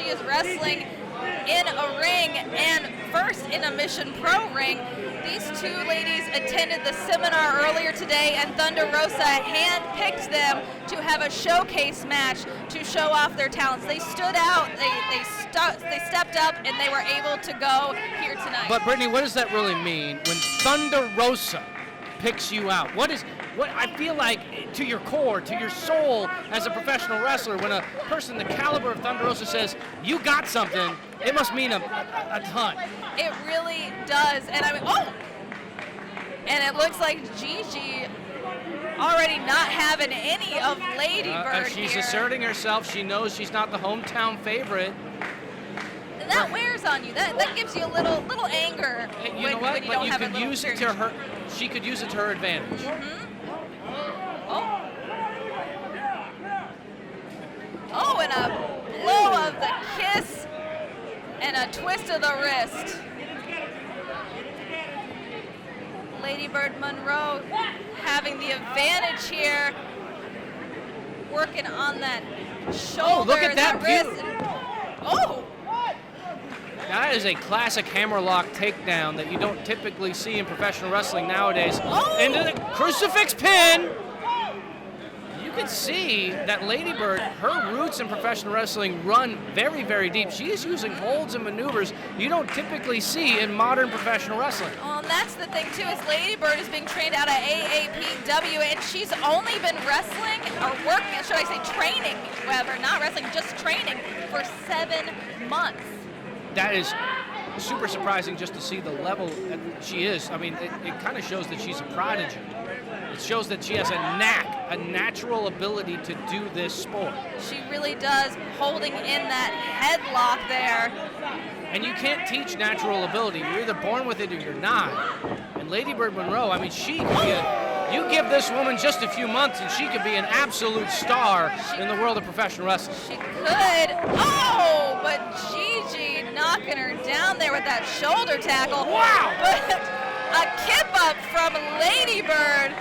is wrestling in a ring and first in a Mission Pro ring. These two ladies attended the seminar earlier today, and Thunder Rosa handpicked them to have a showcase match to show off their talents. They stood out, they stepped up, and they were able to go here tonight. But Brittany, what does that really mean when Thunder Rosa picks you out? What I feel like, to your core, to your soul as a professional wrestler, when a person the caliber of Thunder Rosa says, you got something, it must mean a ton. It really does. And I mean, and it looks like Gigi already not having any of Lady Bird She's here. asserting herself. She knows she's not the hometown favorite. And that wears on you. That gives you a little anger You when, know what? when you But don't you have can a little use it to her. She could use it to her advantage. Oh, and a blow of the kiss and a twist of the wrist. Lady Bird Monroe having the advantage here, working on that shoulder. Oh, look at that wrist. view. That is a classic hammerlock takedown that you don't typically see in professional wrestling nowadays. Into the crucifix pin. You can see that Lady Bird, her roots in professional wrestling run very, very deep. She is using holds and maneuvers you don't typically see in modern professional wrestling. Well, and that's the thing, too, is Lady Bird is being trained out of AAPW, and she's only been wrestling, or working, should I say training, whatever, not wrestling, just training for 7 months. That is super surprising just to see the level that she is. I mean, it kind of shows that she's a prodigy. It shows that she has a knack, a natural ability to do this sport. She really does, holding in that headlock there. And you can't teach natural ability. You're either born with it or you're not. And Lady Bird Monroe, I mean, she could be you give this woman just a few months and she could be an absolute star in the world of professional wrestling. She could. Oh, but Gigi knocking her down there with that shoulder tackle. Wow! But a kip up from Lady Bird.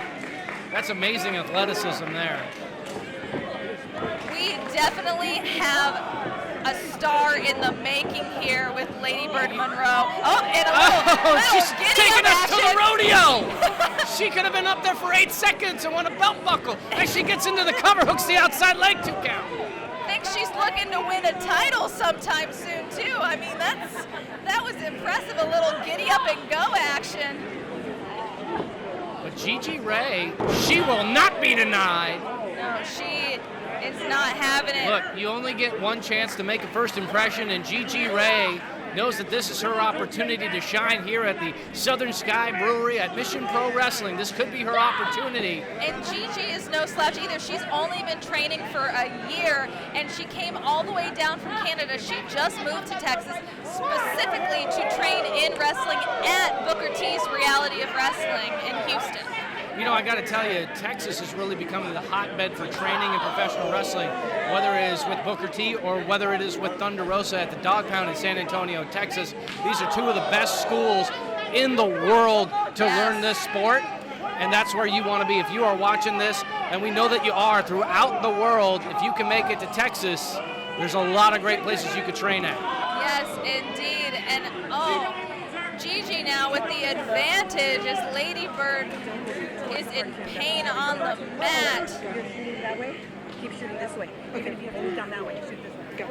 That's amazing athleticism there. We definitely have a star in the making here with Lady Bird Monroe. Oh, and a little she's taking us to the rodeo. She could have been up there for 8 seconds and won a belt buckle. As she gets into the cover, hooks the outside leg 2 count. I think she's looking to win a title sometime soon, too. I mean, that was impressive, a little giddy up and go action. But Gigi Rey, she will not be denied. No, she is not having it. Look, you only get one chance to make a first impression, and Gigi Rey knows that this is her opportunity to shine here at the Southern Sky Brewery at Mission Pro Wrestling. This could be her opportunity. And Gigi is no slouch either. She's only been training for a year, and she came all the way down from Canada. She just moved to Texas specifically to train in wrestling at Booker T's Reality of Wrestling in Houston. You know, I got to tell you, Texas is really becoming the hotbed for training in professional wrestling, whether it is with Booker T or whether it is with Thunder Rosa at the Dog Pound in San Antonio, Texas. These are 2 of the best schools in the world to learn this sport, and that's where you want to be. If you are watching this, and we know that you are throughout the world, if you can make it to Texas, there's a lot of great places you could train at. Yes, indeed. And Gigi now with the advantage as Lady Bird is in pain on the mat. You're that way. Keep shooting this way. Okay, move down that way. Shoot this way. Go.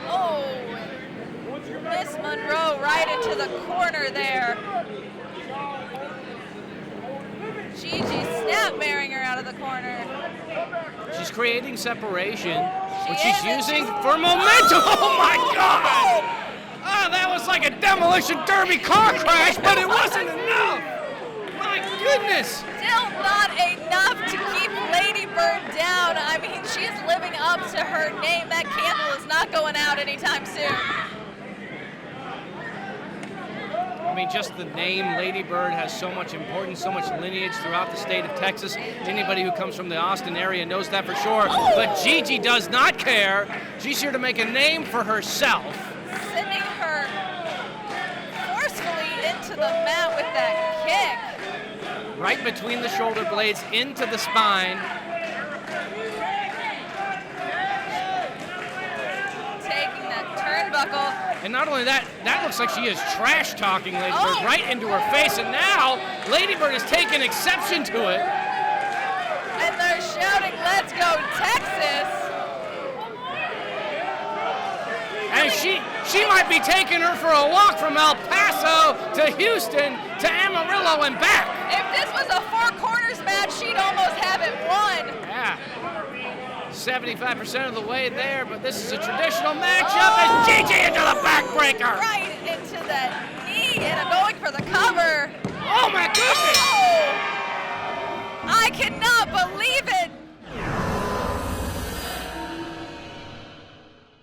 Oh, Miss Monroe right into the corner there. Gigi snap-bearing her out of the corner. She's creating separation, which she's using for momentum. Oh my God! Oh, that was like a demolition derby car crash, but it wasn't enough. My goodness! Still not enough to keep Lady Bird down. I mean, she's living up to her name. That candle is not going out anytime soon. I mean, just the name Lady Bird has so much importance, so much lineage throughout the state of Texas. Anybody who comes from the Austin area knows that for sure. But Gigi does not care. She's here to make a name for herself. Sending her forcefully into the mat with that kick. Right between the shoulder blades into the spine. turnbuckle. And not only that, that looks like she is trash talking Lady Bird Oh. right into her face. And now Lady Bird is taking exception to it. And they're shouting, "Let's go, Texas!" And she might be taking her for a walk from El Paso to Houston to Amarillo and back. If this was a four corners match, she'd almost have it won. Yeah. 75% of the way there, but this is a traditional matchup. And Gigi into the backbreaker. Right into the knee and going for the cover. Oh my goodness. Oh! I cannot believe it.